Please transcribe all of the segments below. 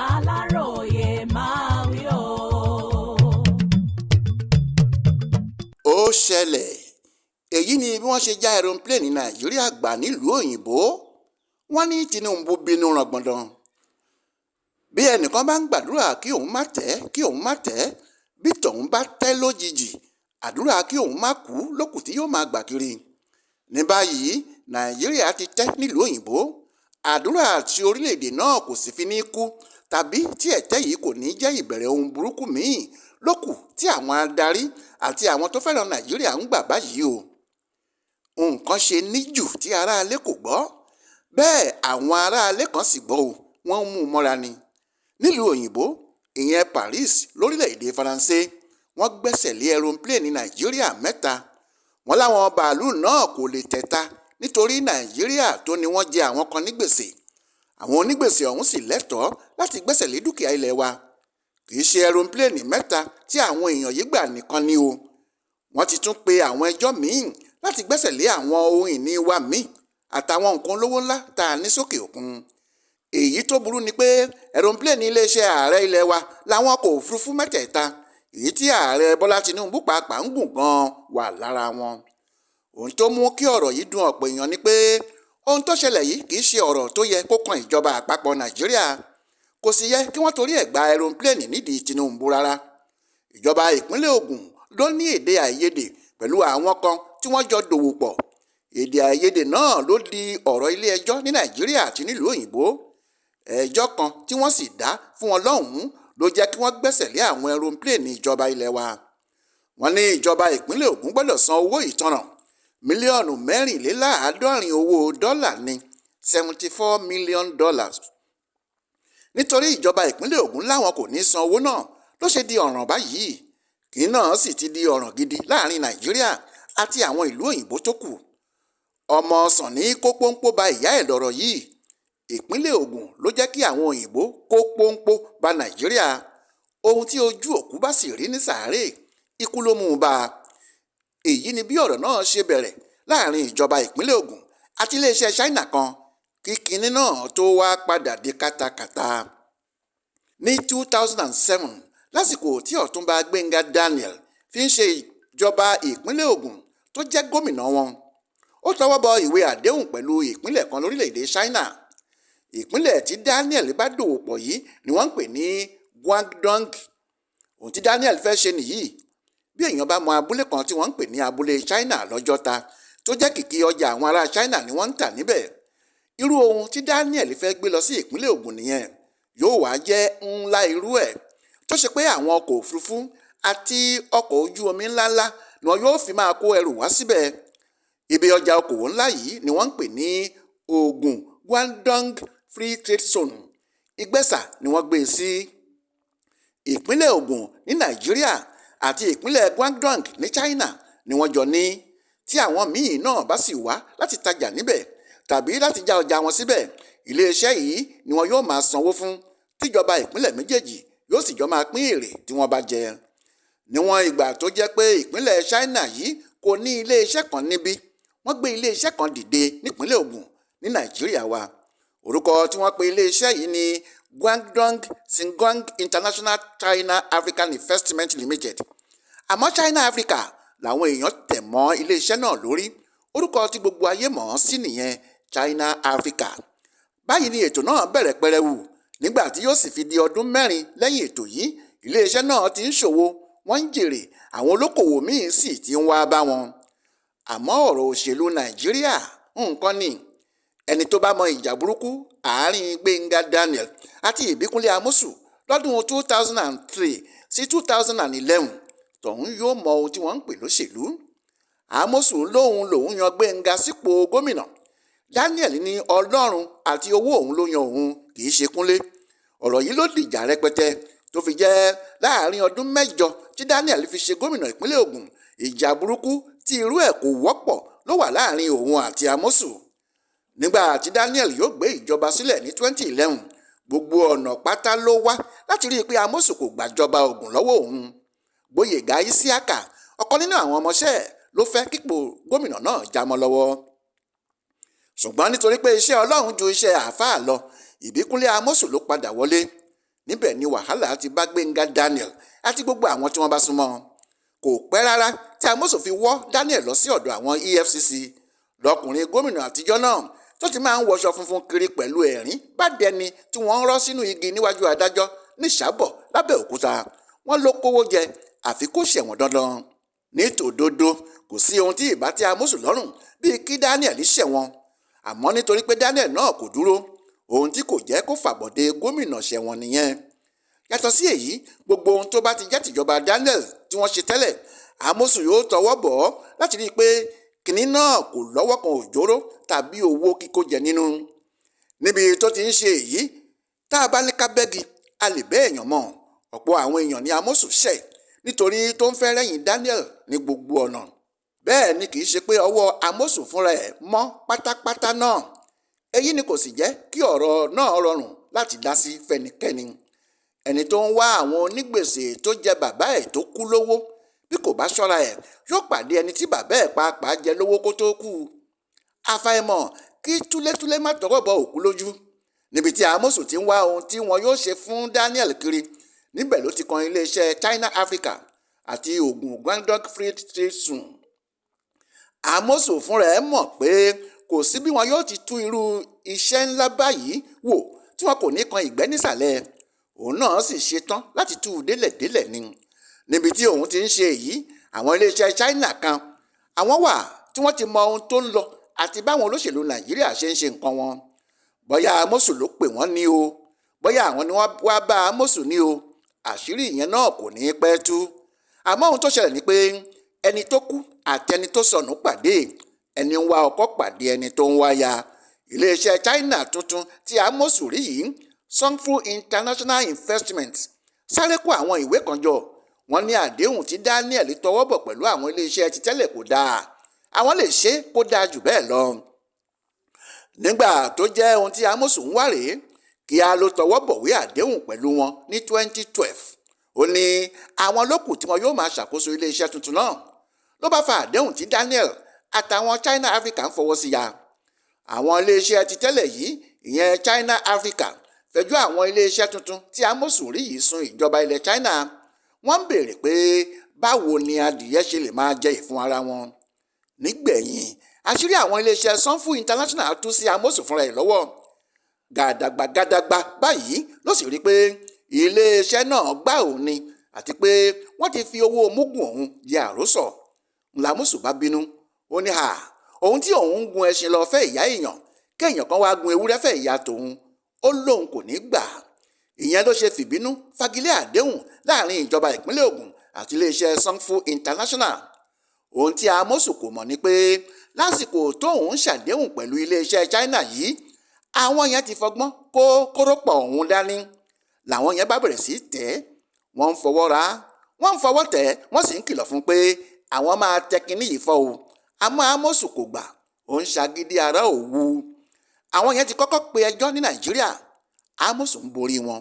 Aláròyé máa wí o. Ó ṣẹlẹ̀ èyí ni bí wọ́n ṣe já aeroplane ní Nàìjíríà gbà nílùú òyìnbó. Wọ́n ní Tinubu bínú rangbọ̀ndàn. Bí ẹnìkan bá ń gbàdúrà kí òun má tẹ́ bí tọ̀hún bá tẹ́ lójijì àdúrà kí òun má kú lókù tí yóò máa gbà kiri. Ní báyìí Nàìjíríà ti tẹ́ nílùú òyìnbó. Àdúrà tí orílẹ̀-èdè náà kò sì fi ní kú tàbí tí ẹ̀tẹ́ yìí kò ní jẹ́ ìbẹ̀rẹ̀ ohun burúkú míì lókù tí àwọn adarí àti àwọn tó fẹ́ràn Nàìjíríà ń gbà báyìí o. Nǹkan ṣe níjù tí aráalé kò gbọ́ bẹ́ẹ̀ àwọn aráalé kan sì gbọ́ o, wọ́n mú un mọ́ra ni. Nílùú òyìnbó ìyẹn Paris lórílẹ̀‐èdè Faransé wọ́n gbẹ́sẹ̀ lé aeroplane ní Nàìjíríà 3. Wọ́n láwọn bàálù náà kò lè tẹ̀ta nítorí Nàìjíríà tó ní wọ́n jẹ àwọn kan ní gbèsè. Àwọn onígbèsè ọ̀hún sì lẹ́tọ̀ọ́ láti gbẹ́sẹ̀ lé dúkìá ilẹ̀ wa. Kì í ṣe aeroplane 3 tí àwọn èèyàn yìí gbà nìkan ni o. Wọ́n ti tún pe àwọn ẹjọ́ míì láti gbẹ́sẹ̀ lé àwọn ohun ìní wa míì àtàwọn nǹkan olówó ńlá tá a ní sókè òkun. Èyí tó burú ni pé aeroplane iléeṣẹ́ ààrẹ ilẹ̀ wa làwọn ọkọ̀ òfurufú mẹ́tẹ̀ẹ̀ta èyí tí ààrẹ Bọ́lá Tinubu pàápàá ń gùn gan wà lára wọn. Ohun tó mú kí ọ̀rọ̀ yìí dùn ọ̀pọ̀ èèyàn ni pé ohun tó ṣẹlẹ̀ yìí kì í ṣe ọ̀rọ̀ tó yẹ kó kan ìjọba àpapọ̀ Nàìjíríà. Kò sì yẹ kí wọ́n torí ẹ̀ gba aeroplane nídìí Tinubu rárá. Ìjọba ìpínlẹ̀ Ògùn ló ní èdè àìyedè pẹ̀lú àwọn kan tí wọ́n jọ dòwò pọ̀. Èdè àìyedè náà ló di ọ̀rọ̀ ilé ẹjọ́ ní Nàìjíríà àti nílùú òyìnbó. Ẹjọ́ kan tí wọ́n sì dá fún wọn lọ́hùn-ún ló jẹ́ kí wọ́n gbẹ́sẹ̀ lé àwọn aeroplane ìjọba ilẹ̀ wa. Wọ́n ní ìjọba ìpínlẹ̀ Ògùn gbọ́dọ̀ san owó ìtanràn mílíọ̀nù 64 owó dọ́là ní $74 million. Nítorí ìjọba ìpínlẹ̀ Ògùn láwọn kò ní san owó náà ló ṣe di ọ̀ràn báyìí. Kí náà sì ti di ọ̀ràn gidi láàrin Nàìjíríà àti àwọn ìlú òyìnbó tó kù. Ọmọ Sànní kó pónpó ba ìyá ẹ̀ lọ́rọ̀ yìí. Ìpínlẹ̀ Ògùn ló jẹ́ kí àwọn òyìnbó kó pónpó ba Nàìjíríà. Ohun tí ojú òkú bá sì rí ní sàárè ikú ló mú un bá a. Èyí ni bí ọ̀rọ̀ náà ṣe bẹ̀rẹ̀ láàrin ìjọba ìpínlẹ̀ Ògùn àti iléeṣẹ́ China kan kí kinní náà tó wá padà di kátakàta. Ní 2007 lásìkò tí Ọ̀túnba Gbẹ́ngà Daniel fi ń ṣe ìjọba ìpínlẹ̀ Ògùn tó jẹ́ gómìnà wọn, ó tọwọ́ bọ ìwé àdéhùn pẹ̀lú ìpínlẹ̀ kan lórílẹ̀‐èdè China. Ìpínlẹ̀ tí Daniel bá dòwò pọ̀ yìí ni wọ́n ń pè ní Guangdong. Ohun tí Daniel fẹ́ ṣe nìyí. Bí èèyàn bá mọ abúlé kan tí wọ́n ń pè ní abúlé China lọ́jọ́ta tó jẹ́ kìkì ọjà àwọn ará China ni wọ́n ń tà níbẹ̀. Irú ohun tí Daniel fẹ́ gbé lọ sí ìpínlẹ̀ Ògùn nìyẹn. Yóò wá jẹ́ ńlá irú ẹ̀ tó ṣe pé àwọn ọkọ̀ òfurufú àti ọkọ̀ ojú omi ńláńlá ni wọn yóò fi máa kó ẹrù wá síbẹ̀. Ibi ọjà okòwò ńlá yìí ni wọ́n ń pè ní Ògùn Guangdong Free Trade Zone. Ìgbẹ́sà ni wọ́n gbé e sí. Ìpínlẹ̀ Ògùn ní Nàìjíríà àti ìpínlẹ̀ Guangdong ní China ni wọ́n jọ ní. Tí àwọn míì náà bá sì wá láti tajà níbẹ̀ tàbí láti já ọjà wọn síbẹ̀, iléeṣẹ́ yìí ni wọn yóò máa sanwó fún tíjọba ìpínlẹ̀ méjèèjì yóò sì jọ máa pín èrè tí wọ́n bá jẹ. Níwọ̀n ìgbà tó jẹ́ pé ìpínlẹ̀ China yìí kò ní iléeṣẹ́ kan níbí, wọ́n gbé iléeṣẹ́ kan dìde nípínlẹ̀ Ògùn ní Nàìjíríà wa. Orúkọ tí wọ́n pe iléeṣẹ́ yìí ni Guangdong Xinguang International China African Investment Limited. Àmọ́ China Africa làwọn èèyàn tẹ̀ mọ́ iléeṣẹ́ náà lórí. Orúkọ tí gbogbo ayé mọ̀ ọ́n sí nìyẹn, China Africa. Báyìí ni ètò náà bẹ̀rẹ̀ pẹrẹwu. Nígbà tí yóò sì fi di ọdún 4 lẹ́yìn ètò yìí, iléeṣẹ́ náà ti ń ṣòwò, wọ́n ń jèrè, àwọn olókòwò míì sì ti ń wá bá wọn. Àmọ́ ọ̀rọ̀ òṣèlú Nàìjíríà nǹkan ni. Ẹni tó bá mọ ìjà burúkú àárín Gbẹ́ngà Daniel àti Ìbíkúnlé Amósù lọ́dún 2003 sí 2011 tọ̀hún yóò mọ ohun tí wọ́n ń pè lóṣèlú. Amósù lòun yan Gbẹ́ngà sípò gómìnà. Daniel ní Ọlọ́run àti owó òun ló yan òun, kì í ṣe Kúnlé. Ọ̀rọ̀ yìí ló dìjà rẹpẹtẹ tó fi jẹ́ láàrin ọdún 8 tí Daniel fi ṣe gómìnà ìpínlẹ̀ Ògùn, ìjà burúkú tí irú ẹ̀ kò wọ́pọ̀ ló wà láàrin òun àti Amósù. Nígbà tí Daniel yóò gbé ìjọba sílẹ̀ ní 2011, gbogbo ọ̀nà pátá ló wá láti rí i pé Amósù kò gbàjọba Ògùn lọ́wọ́ òun. Gbóyèga Isiaka, ọ̀kan nínú àwọn ọmọọṣẹ́ ẹ̀, ló fẹ́ kípò gómìnà náà já mọ́ lọ́wọ́. Ṣùgbọ́n nítorí pé iṣẹ́ Ọlọ́run ju iṣẹ́ àáfàá lọ, Ìbíkúnlé Amósù ló padà wọlé. níbẹ̀ ni wàhálà ti bá Gbẹ́ngà Daniel àti gbogbo àwọn tí wọ́n bá súnmọ́. Kò pẹ́ rárá tí Amosun fi wọ́ Daniel lọ sí ọ̀dọ̀ àwọn EFCC. Lọkùnrin gómìnà àtijọ́ náà tó ti máa ń wọṣọ funfun kiri pẹ̀lú ẹ̀rín bá dẹni tí wọ́n ń rọ́ sínú igi níwájú adájọ́ ní Ìsàbọ̀ lábẹ́òkúta. Wọ́n ló kówó jẹ àfi kó ṣẹ̀wọ̀n dandan. Ní tòdodo kò sí ohun tí ìbá tẹ́ Amosun lọ́rùn bíi kí Daniel ṣẹ̀wọ̀n. Àmọ́ nítorí pé Daniel náà kò dúró, ohun tí kò jẹ́ kó fàbọ̀dé gómìnà ṣẹ̀wọ̀n nìyẹn. Yàtọ̀ sí èyí, gbogbo ohun tó bá ti jẹ́ tìjọba Daniel tí wọ́n ṣe tẹ́lẹ̀, Amosun yóò tọwọ́ bọ̀ ọ́ láti rí i pé kìnní náà kò lọ́wọ́ kan òjòrò tàbí owó kíkó jẹ nínú. Níbi tó ti ń ṣe èyí, tá a bá ní ká bẹ́gi, a lè bẹ́ èèyàn mọ̀. Ọ̀pọ̀ àwọn èèyàn ni Amosun ṣẹ̀ nítorí tó ń fẹ́ rẹ́yìn Daniel ní gbogbo ọ̀nà. Bẹ́ẹ̀ ni kì í ṣe pé ọwọ́ Amosun fúnra ẹ̀ mọ́ pátápátá náà. Èyí ni kò sì jẹ́ kí ọ̀rọ̀ náà rọrùn láti dá sí fẹ́nikẹ́ni. Ẹni tó ń wá àwọn onígbèsè tó jẹ bàbá ẹ̀ tó kú lówó, bí kò bá ṣọ́ra ẹ̀ yóò pàdé ẹni tí bàbá ẹ̀ pàápàá jẹ lówó kó tó kú. Àfàìmọ̀ kí túlétúlé má tọwọ́ bọ òkú lójú. Níbi tí Amosun ti ń wá ohun tí wọn yóò ṣe fún Daniel kiri, níbẹ̀ ló ti kan iléeṣẹ́ China Africa àti oògùn Guangdong Free Trade Zone. Amosun fúnra ẹ̀ mọ̀ pé kò sí bí wọn yóò ti tú irú iṣẹ́ ńlá báyìí wò tí wọn kò ní kan ìgbẹ́ nísàlẹ̀. Òun náà sì ṣetán láti tú u délẹ̀délẹ̀ ni. Níbi tí òun ti ń ṣe èyí, àwọn iléeṣẹ́ China kan àwọn wà tí wọ́n ti mọ ohun tó ń lọ àti báwọn olóṣèlú Nàìjíríà ṣe ń ṣe nǹkan wọn. Bóyá Amosun ló pè wọ́n ní o, bóyá àwọn ni wọ́n wá bá Amosun ní o, àṣírí ìyẹn náà kò ní pẹ́ tú. Àmọ́ ohun tó ṣẹlẹ̀ ni pé ẹni tó kú àti ẹni tó sọnù pàdé, ẹni ń wá ọkọ pàdé ẹni tó ń wáya. Iléeṣẹ́ China tuntun tí Amosun rí yìí, Songfu International Investment, sáré kó àwọn ìwé kan jọ. Wọ́n ní àdéhùn tí Daniel tọwọ́ bọ̀ pẹ̀lú àwọn iléeṣẹ́ ti tẹ́lẹ̀ kò dáa, àwọn lè ṣe kó dáa jù bẹ́ẹ̀ lọ. Nígbà tó jẹ́ ohun tí Amosun ń wá rèé, kíá ló tọwọ́ bọ̀wé àdéhùn pẹ̀lú wọn ní 2012. Ó ní àwọn lókù tí wọn yóò máa ṣàkóso iléeṣẹ́ tuntun náà. Ló bá fa àdéhùn tí Daniel àtàwọn China Africa ń fọwọ́ sí ya. Àwọn iléeṣẹ́ ti tẹ́lẹ̀ yìí, ìyẹn China Africa, fẹjọ́ àwọn iléeṣẹ́ tuntun tí Amosun rí yìí sun ìjọba ilẹ̀ China. Wọ́n ń béèrè pé báwo ni adìyẹ ṣe lè máa jẹ ìfun ara wọn. Nígbẹ̀yìn, àṣírí àwọn iléeṣẹ́ Songfu International tú sí Amosun fúnra ẹ̀ lọ́wọ́. Gàdàgbà báyìí ló sì rí pé iléeṣẹ́ náà gbà òun ni àti pé wọ́n ti fi owó mógùn òun jẹ àrósọ̀. Amosun bá bínú, ó ní òun tí òun ń gun ẹṣin lọ fẹ́ ìyá èèyàn, kéèyàn kan wá gun ewúrẹ́ fẹ́ ìyá tòun, ó lóun kò ní gbà. Ìyẹn ló ṣe fìbínú fagilé àdéhùn láàrin ìjọba ìpínlẹ̀ Ògùn àti iléeṣẹ́ Songfu International. Ohun tí Amosun kò mọ̀ ni pé lásìkò tóun ṣàdéhùn pẹ̀lú iléeṣẹ́ China yìí, àwọn yẹn ti fọgbọ́n kó kórópọ̀ òun dání. Làwọn yẹn bá bẹ̀rẹ̀ sí tẹ̀ ẹ́, wọ́n ń fọwọ́ ra, wọ́n ń fọwọ́ tẹ̀ ẹ́, wọ́n sì ń kìlọ̀ fún pé àwọn máa tẹ kinní yìí fọ́ o. Àmọ́ Amosun kò gbà, ó ń ṣagídí ara òwu. Àwọn yẹn ti kọ́kọ́ pe ẹjọ́ ní Nàìjíríà, Amosun ń borí wọn.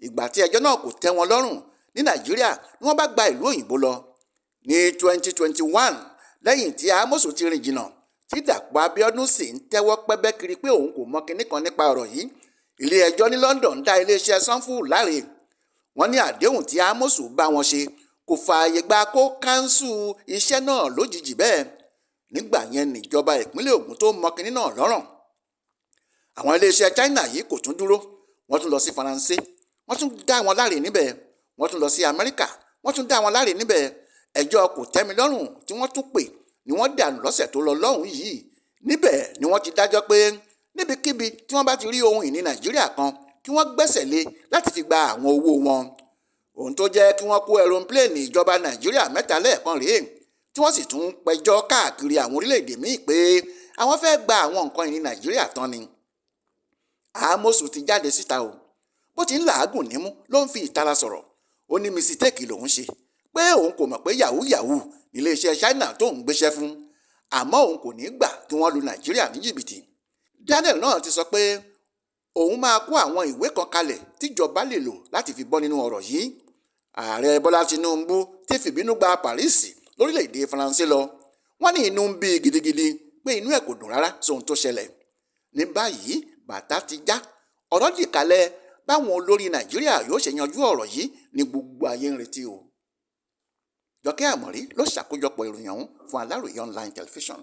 Ìgbà tí ẹjọ́ náà kò tẹ́ wọn lọ́rùn ní Nàìjíríà ni wọ́n bá gba ìlú òyìnbó lọ. Ní 2021, lẹ́yìn tí Amosun ti rìn jìnnà, tí Dàpọ̀ Abíọ́dún sì ń tẹ́wọ́ pẹ́bẹ́ kiri pé òun kò mọ kinní kan nípa ọ̀rọ̀ yìí, ilé ẹjọ́ ní London dá iléeṣẹ́ Songfu láre. Wọ́n ní àdéhùn tí Amosun bá wọn ṣe kò fààyè gba kó káńsù iṣẹ́ náà lójijì bẹ́ẹ̀. Nígbà yẹn níjọba ìpínlẹ̀ Ògùn tó mọ kinní náà lọ́rùn. Àwọn iléeṣẹ́ China yìí kò tún dúró, wọ́n tún lọ sí Faransé, wọ́n tún dá wọn láre níbẹ̀. Wọ́n tún lọ sí Amẹ́ríkà, wọ́n tún dá wọn láre níbẹ̀. Ẹjọ́ kò tẹ́mi lọ́rùn tí wọ́n tún pè ni wọ́n dànù lọ́sẹ̀ tó lọ lọ́hùn yìí. Níbẹ̀ ni wọ́n ti dájọ́ pé níbikíbi tí wọ́n bá ti rí ohun ìní Nàìjíríà kan kí wọ́n gbẹ́sẹ̀ lé láti fi gba àwọn owó wọn. Ohun tó jẹ́ kí wọ́n kó ẹ̀rọ̀pléènì ìjọba Nàìjíríà 3 lẹ́ẹ̀kan rèé, tí wọ́n sì tún pẹjọ́ káàkiri àwọn orílẹ̀-èdè míì pé àwọn fẹ́ gba àwọn nǹkan ìní Nàìjíríà tán ni. Amosun ti jáde síta o, bó ti ń làágùn nímú ló ń fi ìtara sọ̀rọ̀. Ó ní mísítéèkì lòun ṣe, pé òun kò mọ̀ pé yahoo níléeṣẹ́ China tó ń gbéṣẹ́ fún, àmọ́ òun kò ní gbà kí wọ́n lu Nàìjíríà ní jìbìtì. Daniel náà ti sọ pé òun máa kó àwọn ìwé kan kalẹ̀ tíjọba lè lò láti fi bọ́ nínú ọ̀rọ̀ yìí. Ààrẹ Bọ́lá Tinubu ti fìbínú gba Paris lórílẹ̀‐èdè Faransé lọ. Wọ́n ní inú ń bí gidigidi pé inú ẹ̀ kò dùn rárá sóhun tó ṣẹlẹ̀. Ní báyìí bàtà ti já, ọ̀rọ̀ dìkalẹ̀ báwọn olórí nàìjíríà yóò ṣe yanjú ọ̀rọ̀ yìí ní gbogbo ayé ń retí o. Jọkẹ́ Àmọ̀rí ló ṣàkójọpọ̀ ìròyìn ọ̀hún fún Aláròyé online television.